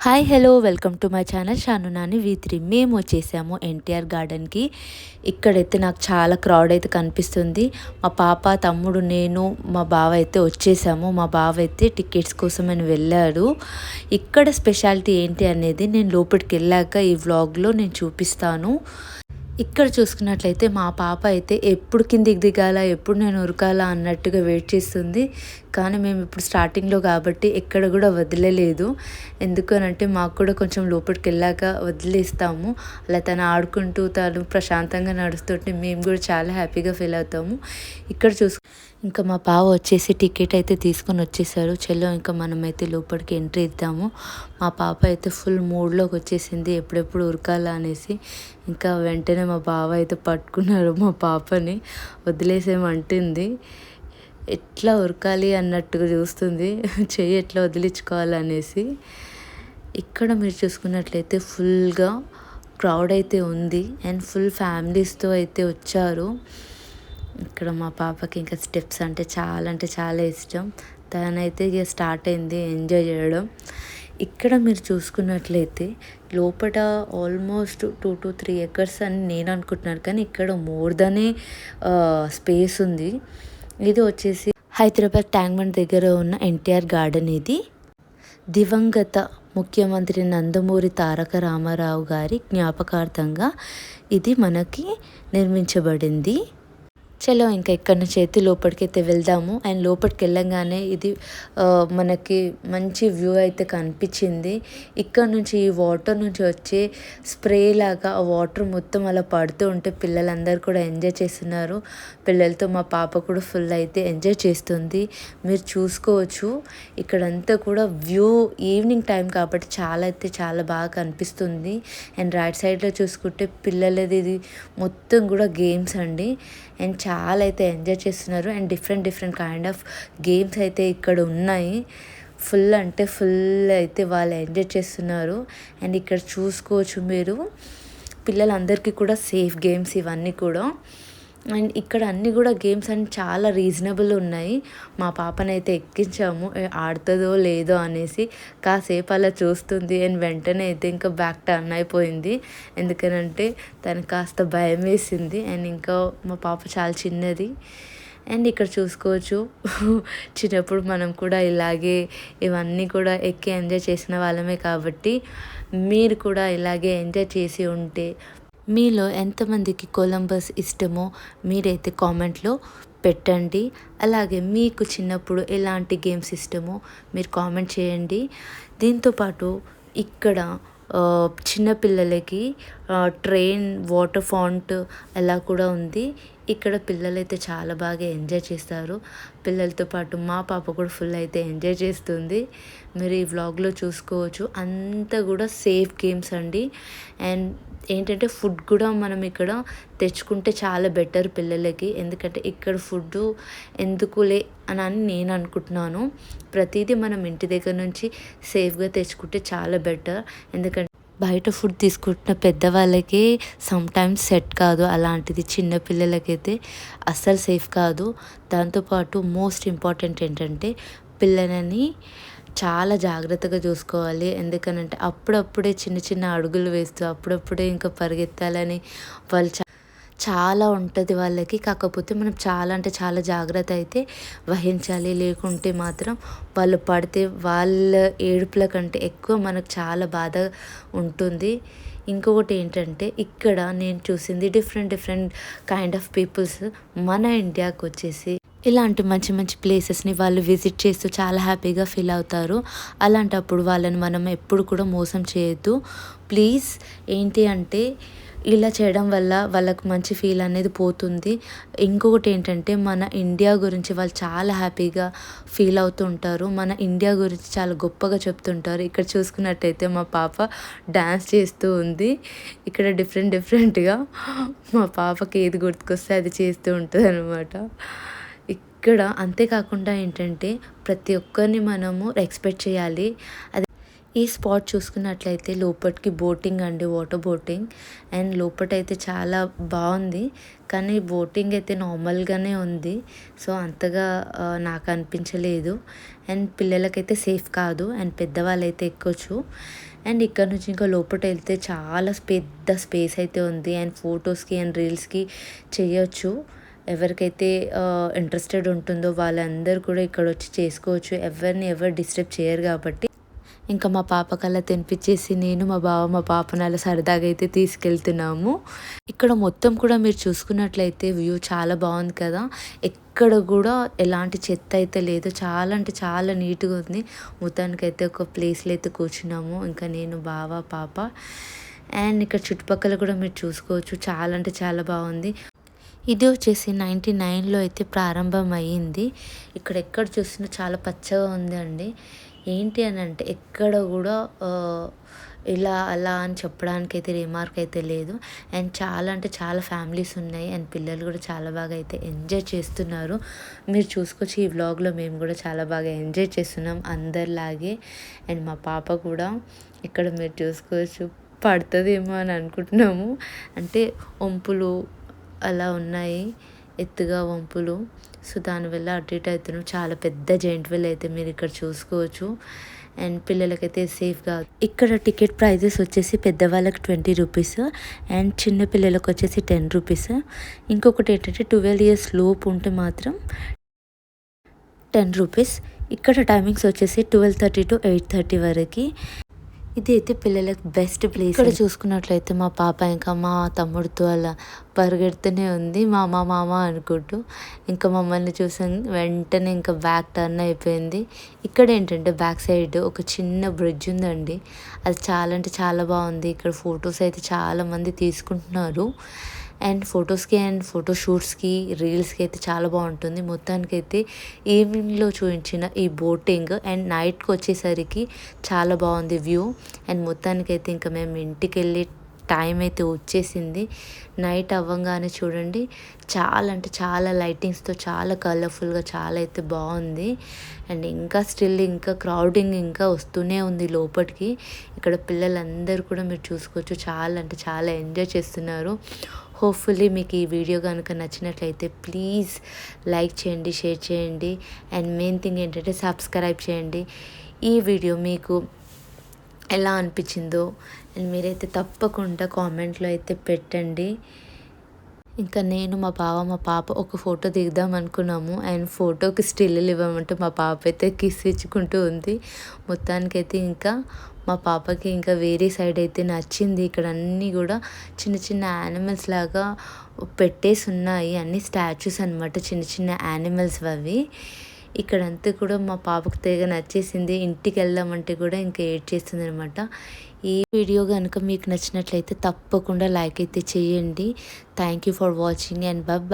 Hi hello welcome to my channel Shanu Nani V3. మేము వచ్చేసాము ఎన్టీఆర్ గార్డెన్కి. ఇక్కడైతే నాకు చాలా క్రౌడ్ అయితే కనిపిస్తుంది. మా పాప, తమ్ముడు, నేను, మా బావ అయితే వచ్చేసాము. మా బావ అయితే టికెట్స్ కోసమని వెళ్ళాడు. ఇక్కడ స్పెషాలిటీ ఏంటి అనేది నేను లోపలికి వెళ్ళాక ఈ వ్లాగ్లో నేను చూపిస్తాను. ఇక్కడ చూసుకున్నట్లయితే మా పాప అయితే ఎప్పుడు కిందికి దిగాలా, ఎప్పుడు నేను ఉరకాలా అన్నట్టుగా వెయిట్ చేస్తుంది. కానీ మేము ఇప్పుడు స్టార్టింగ్లో కాబట్టి ఎక్కడ కూడా వదిలేలేదు. ఎందుకనంటే మాకు కూడా కొంచెం లోపలికి వెళ్ళాక వదిలేస్తాము. అలా తను ఆడుకుంటూ తను ప్రశాంతంగా నడుస్తుంటే మేము కూడా చాలా హ్యాపీగా ఫీల్ అవుతాము. ఇక్కడ ఇంకా మా బావ వచ్చేసి టికెట్ అయితే తీసుకొని వచ్చేసారు. చలో ఇంకా మనమైతే లోపలికి ఎంట్రీ ఇద్దాము. మా పాప అయితే ఫుల్ మూడ్లోకి వచ్చేసింది, ఎప్పుడెప్పుడు ఉరకాలా అనేసి. ఇంకా వెంటనే మా బావ అయితే పట్టుకున్నారు మా పాపని, వదిలేసేమంటుంది. ఎట్లా ఉరకాలి అన్నట్టుగా చూస్తుంది, చెయ్యి ఎట్లా వదిలించుకోవాలనేసి. ఇక్కడ మీరు చూసుకున్నట్లయితే ఫుల్గా క్రౌడ్ అయితే ఉంది అండ్ ఫుల్ ఫ్యామిలీస్తో అయితే వచ్చారు. ఇక్కడ మా పాపకి ఇంకా స్టెప్స్ అంటే చాలా ఇష్టం. తనైతే ఇక స్టార్ట్ అయింది ఎంజాయ్ చేయడం. ఇక్కడ మీరు చూసుకున్నట్లయితే లోపల ఆల్మోస్ట్ 2 to 3 acres అని నేను అనుకుంటున్నాను, కానీ ఇక్కడ మోర్ దనే స్పేస్ ఉంది. ఇది వచ్చేసి హైదరాబాద్ ట్యాంక్ బండ్ దగ్గర ఉన్న ఎన్టీఆర్ గార్డెన్. ఇది దివంగత ముఖ్యమంత్రి నందమూరి తారక రామారావు గారి జ్ఞాపకార్థంగా ఇది మనకి నిర్మించబడింది. చలో ఇంకా ఇక్కడ నుంచి అయితే లోపలికైతే వెళ్దాము. అండ్ లోపలికి వెళ్ళంగానే ఇది మనకి మంచి వ్యూ అయితే కనిపించింది. ఇక్కడ నుంచి ఈ వాటర్ నుంచి వచ్చే స్ప్రే లాగా ఆ వాటర్ మొత్తం అలా పడుతూ ఉంటే పిల్లలందరూ కూడా ఎంజాయ్ చేస్తున్నారు. పిల్లలతో మా పాప కూడా ఫుల్ అయితే ఎంజాయ్ చేస్తుంది. మీరు చూసుకోవచ్చు ఇక్కడంతా కూడా వ్యూ ఈవినింగ్ టైం కాబట్టి చాలా బాగా కనిపిస్తుంది. అండ్ రైట్ సైడ్లో చూసుకుంటే పిల్లలది ఇది మొత్తం కూడా గేమ్స్ అండి. అండ్ చాలా అయితే ఎంజాయ్ చేస్తున్నారు. And different kind of games అయితే ఇక్కడ ఉన్నాయి. ఫుల్ అంటే ఫుల్ అయితే వాళ్ళు ఎంజాయ్ చేస్తున్నారు. అండ్ ఇక్కడ చూసుకోవచ్చు మీరు పిల్లలందరికీ కూడా సేఫ్ గేమ్స్ ఇవన్నీ కూడా. అండ్ ఇక్కడ అన్నీ కూడా గేమ్స్ అని చాలా రీజనబుల్ ఉన్నాయి. మా పాపనైతే ఎక్కించాము, ఆడుతుందో లేదో అనేసి. కాసేపు అలా చూస్తుంది అండ్ వెంటనే అయితే ఇంకా బ్యాక్ టర్న్ అయిపోయింది. ఎందుకనంటే తనకు కాస్త భయం వేసింది. అండ్ ఇంకా మా పాప చాలా చిన్నది. అండ్ ఇక్కడ చూసుకోవచ్చు చిన్నప్పుడు మనం కూడా ఇలాగే ఇవన్నీ కూడా ఎక్కి ఎంజాయ్ చేసిన వాళ్ళమే కాబట్టి మీరు కూడా ఇలాగే ఎంజాయ్ చేసి ఉంటే మీలో ఎంతమందికి కొలంబస్ ఇష్టమో మీరైతే కామెంట్లో పెట్టండి. అలాగే మీకు చిన్నప్పుడు ఎలాంటి గేమ్స్ ఇష్టమో మీరు కామెంట్ చేయండి. దీంతోపాటు ఇక్కడ చిన్నపిల్లలకి ట్రైన్ వాటర్ ఫౌంట్ అలా కూడా ఉంది. ఇక్కడ పిల్లలైతే చాలా బాగా ఎంజాయ్ చేస్తారు. పిల్లలతో పాటు మా పాప కూడా ఫుల్ అయితే ఎంజాయ్ చేస్తుంది. మీరు ఈ వ్లాగ్లో చూసుకోవచ్చు అంతా కూడా సేఫ్ గేమ్స్ అండి. అండ్ ఏంటంటే ఫుడ్ కూడా మనం ఇక్కడ తెచ్చుకుంటే చాలా బెటర్ పిల్లలకి. ఎందుకంటే ఇక్కడ ఫుడ్ ఎందుకులే అని నేను అనుకుంటున్నాను. ప్రతిదీ మనం ఇంటి దగ్గర నుంచి సేఫ్గా తెచ్చుకుంటే చాలా బెటర్. ఎందుకంటే బయట ఫుడ్ తీసుకుంటున్న పెద్దవాళ్ళకి సమ్టైమ్స్ సెట్ కాదు, అలాంటిది చిన్నపిల్లలకైతే అస్సలు సేఫ్ కాదు. దాంతోపాటు మోస్ట్ ఇంపార్టెంట్ ఏంటంటే పిల్లలని చాలా జాగ్రత్తగా చూసుకోవాలి. ఎందుకనంటే అప్పుడప్పుడే చిన్న అడుగులు వేస్తూ అప్పుడప్పుడే ఇంకా పరిగెత్తాలని వాళ్ళు చాలా ఉంటుంది వాళ్ళకి. కాకపోతే మనం చాలా జాగ్రత్త అయితే వహించాలి. లేకుంటే మాత్రం వాళ్ళు పడితే వాళ్ళ ఏడుపుల కంటే ఎక్కువ మనకు చాలా బాధ ఉంటుంది. ఇంకొకటి ఏంటంటే ఇక్కడ నేను చూసింది డిఫరెంట్ కైండ్ ఆఫ్ పీపుల్స్ మన ఇండియాకి వచ్చేసి ఇలాంటి మంచి ప్లేసెస్ని వాళ్ళు విజిట్ చేస్తూ చాలా హ్యాపీగా ఫీల్ అవుతారు. అలాంటప్పుడు వాళ్ళని మనం ఎప్పుడు కూడా మోసం చేయొద్దు ప్లీజ్. ఏంటి అంటే ఇలా చేయడం వల్ల వాళ్ళకు మంచి ఫీల్ అనేది పోతుంది. ఇంకొకటి ఏంటంటే మన ఇండియా గురించి వాళ్ళు చాలా హ్యాపీగా ఫీల్ అవుతూ ఉంటారు. మన ఇండియా గురించి చాలా గొప్పగా చెప్తుంటారు. ఇక్కడ చూసుకున్నట్టయితే మా పాప డ్యాన్స్ చేస్తూ ఉంది. ఇక్కడ డిఫరెంట్గా మా పాపకి ఏది గుర్తుకొస్తే అది చేస్తూ ఉంటుంది అనమాట. ఇక్కడ అంతేకాకుండా ఏంటంటే ప్రతి ఒక్కరిని మనము రెస్పెక్ట్ చేయాలి. అది ఈ స్పాట్ చూసుకున్నట్లయితే లోపటికి బోటింగ్ అండి, వాటర్ బోటింగ్. అండ్ లోపటైతే చాలా బాగుంది, కానీ బోటింగ్ అయితే నార్మల్గానే ఉంది. సో అంతగా నాకు అనిపించలేదు. అండ్ పిల్లలకైతే సేఫ్ కాదు, అండ్ పెద్దవాళ్ళు అయితే ఎక్కొచ్చు. అండ్ ఇక్కడ నుంచి ఇంకా లోపల వెళ్తే చాలా పెద్ద స్పేస్ అయితే ఉంది. అండ్ ఫొటోస్కి అండ్ రీల్స్కి చేయొచ్చు. ఎవరికైతే ఇంట్రెస్టెడ్ ఉంటుందో వాళ్ళందరూ కూడా ఇక్కడ వచ్చి చేసుకోవచ్చు. ఎవరు డిస్టర్బ్ చేయరు కాబట్టి. ఇంకా మా పాపకల్లా తినిపించేసి నేను మా బావ మా పాపను అలా సరదాగా అయితే తీసుకెళ్తున్నాము. ఇక్కడ మొత్తం కూడా మీరు చూసుకున్నట్లయితే వ్యూ చాలా బాగుంది కదా. ఎక్కడ కూడా ఎలాంటి చెత్త అయితే లేదు, చాలా అంటే చాలా నీట్గా ఉంది. మొత్తానికైతే ఒక ప్లేస్లో అయితే కూర్చున్నాము, ఇంకా నేను బావ పాప. అండ్ ఇక్కడ చుట్టుపక్కల కూడా మీరు చూసుకోవచ్చు, చాలా అంటే చాలా బాగుంది. ఇది వచ్చేసి 99లో అయితే ప్రారంభం అయ్యింది. ఇక్కడ ఎక్కడ చూసినా చాలా పచ్చగా ఉంది అండి. ఏంటి అని అంటే ఎక్కడ కూడా ఇలా అలా అని చెప్పడానికి అయితే రిమార్క్ అయితే లేదు. అండ్ చాలా అంటే చాలా ఫ్యామిలీస్ ఉన్నాయి, అండ్ పిల్లలు కూడా చాలా బాగా అయితే ఎంజాయ్ చేస్తున్నారు. మీరు చూసుకోవచ్చు, ఈ వ్లాగ్లో మేము కూడా చాలా బాగా ఎంజాయ్ చేస్తున్నాం అందరిలాగే. అండ్ మా పాప కూడా ఇక్కడ మీరు చూసుకోవచ్చు, పడుతుందేమో అని అనుకుంటున్నాము. అంటే వంపులు అలా ఉన్నాయి, ఎత్తుగా వంపులు. సో దానివల్ల అటు ఇటు అవుతున్నాం. చాలా పెద్ద జైంట్ వీల్ అయితే మీరు ఇక్కడ చూసుకోవచ్చు. అండ్ పిల్లలకైతే సేఫ్ కాదు. ఇక్కడ టికెట్ ప్రైజెస్ వచ్చేసి పెద్దవాళ్ళకి 20 రూపీస్, అండ్ చిన్న పిల్లలకు వచ్చేసి 10 రూపీస్. ఇంకొకటి ఏంటంటే 12 ఇయర్స్ లోపు ఉంటే మాత్రం 10 రూపీస్. ఇక్కడ టైమింగ్స్ వచ్చేసి 12:30 to 8:30 వరకు. ఇది అయితే పిల్లలకు బెస్ట్ ప్లేస్. ఇక్కడ చూసుకున్నట్లయితే మా పాప ఇంకా మా తమ్ముడితో అలా పరిగెడుతూనే ఉంది, మామ మామ అనుకుంటూ. ఇంకా మమ్మల్ని చూసాం వెంటనే ఇంకా బ్యాక్ టర్న్ అయిపోయింది. ఇక్కడ ఏంటంటే బ్యాక్ సైడ్ ఒక చిన్న బ్రిడ్జ్ ఉందండి, అది చాలా అంటే చాలా బాగుంది. ఇక్కడ ఫొటోస్ అయితే చాలామంది తీసుకుంటున్నారు. అండ్ ఫొటోస్కి అండ్ ఫోటోషూట్స్కి రీల్స్కి అయితే చాలా బాగుంటుంది. మొత్తానికైతే ఈవినింగ్లో చూపించిన ఈ బోటింగ్ అండ్ నైట్కి వచ్చేసరికి చాలా బాగుంది వ్యూ. అండ్ మొత్తానికైతే ఇంకా మేము ఇంటికి వెళ్ళి టైం అయితే వచ్చేసింది. నైట్ అవ్వగానే చూడండి, చాలా అంటే చాలా లైటింగ్స్తో చాలా కలర్ఫుల్గా చాలా అయితే బాగుంది. అండ్ ఇంకా స్టిల్ ఇంకా క్రౌడింగ్ ఇంకా వస్తూనే ఉంది లోపలికి. ఇక్కడ పిల్లలందరూ కూడా మీరు చూసుకోవచ్చు, చాలా అంటే చాలా ఎంజాయ్ చేస్తున్నారు. హోప్ఫుల్లీ మీకు ఈ వీడియో కనుక నచ్చినట్లయితే ప్లీజ్ లైక్ చేయండి, షేర్ చేయండి, అండ్ మెయిన్ థింగ్ ఏంటంటే సబ్స్క్రైబ్ చేయండి. ఈ వీడియో మీకు ఎలా అనిపించిందో అండ్ మీరైతే తప్పకుండా కామెంట్లో అయితే పెట్టండి. ఇంకా నేను మా బావ మా పాప ఒక ఫోటో దిగుదాం అనుకున్నాము, అండ్ ఫోటోకి స్టిల్లు ఇవ్వమంటే మా పాప అయితే కిస్ ఇచ్చుకుంటూ ఉంది. మొత్తానికైతే ఇంకా మా పాపకి ఇంకా వేరే సైడ్ అయితే నచ్చింది. ఇక్కడ అన్నీ కూడా చిన్న చిన్న యానిమల్స్ లాగా పెట్టేసి ఉన్నాయి, అన్ని స్టాచ్యూస్ అనమాట, చిన్న చిన్న యానిమల్స్ అవి. ఇక్కడంతా కూడా మా పాపకు తెగ నచ్చేసింది. ఇంటికి వెళ్దామంటే కూడా ఇంకా ఏడ్చేస్తుంది అనమాట. ఈ వీడియో కనుక మీకు నచ్చినట్లయితే తప్పకుండా లైక్ అయితే చేయండి. Thank you for watching and bye.